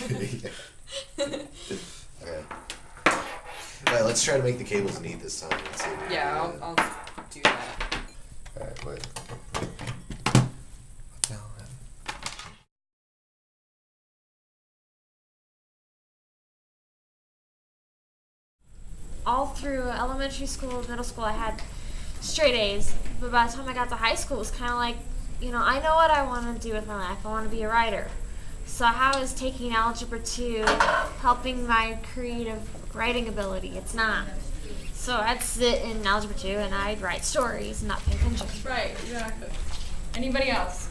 Okay. Alright, let's try to make the cables neat this time. Let's see. Yeah, I'll do that. Alright, wait. All through elementary school, middle school, I had straight A's. But by the time I got to high school, it was kind of like, I know what I want to do with my life. I want to be a writer. So how is taking Algebra 2 helping my creative writing ability? It's not. So I'd sit in Algebra 2 and I'd write stories and not pay attention. Right, exactly. Anybody else?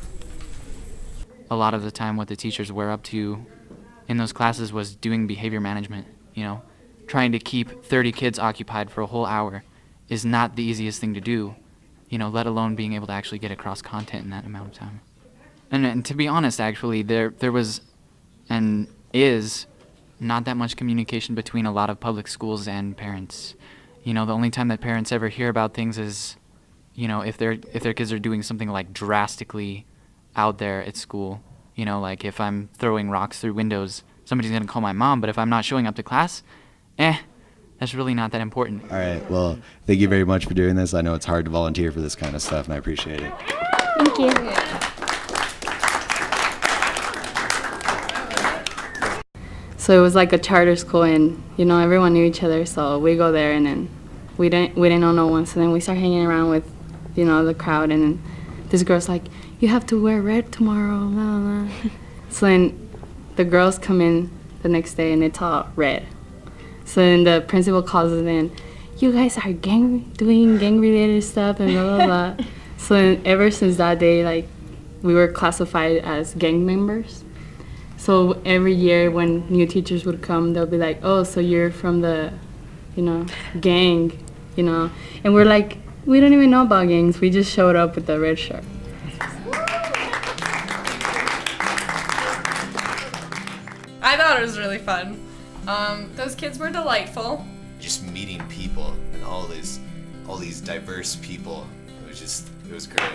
A lot of the time what the teachers were up to in those classes was doing behavior management, Trying to keep 30 kids occupied for a whole hour is not the easiest thing to do, let alone being able to actually get across content in that amount of time. And to be honest, actually, there was and is not that much communication between a lot of public schools and parents. The only time that parents ever hear about things is, if their kids are doing something like drastically out there at school. Like if I'm throwing rocks through windows, somebody's gonna call my mom, but if I'm not showing up to class, that's really not that important. All right, well, thank you very much for doing this. I know it's hard to volunteer for this kind of stuff, and I appreciate it. Thank you. So it was like a charter school, and everyone knew each other. So we go there, and then we didn't know no one. So then we start hanging around with, the crowd, and then this girl's like, "You have to wear red tomorrow." Blah, blah, blah. So then the girls come in the next day, and it's all red. So then the principal calls us in. "You guys are doing gang-related stuff and blah, blah, blah." So then ever since that day, we were classified as gang members. So every year when new teachers would come, they'll be like, "Oh, so you're from the, gang, And we're like, we don't even know about gangs. We just showed up with the red shirt. I thought it was really fun. Those kids were delightful. Just meeting people and all these diverse people. It was great.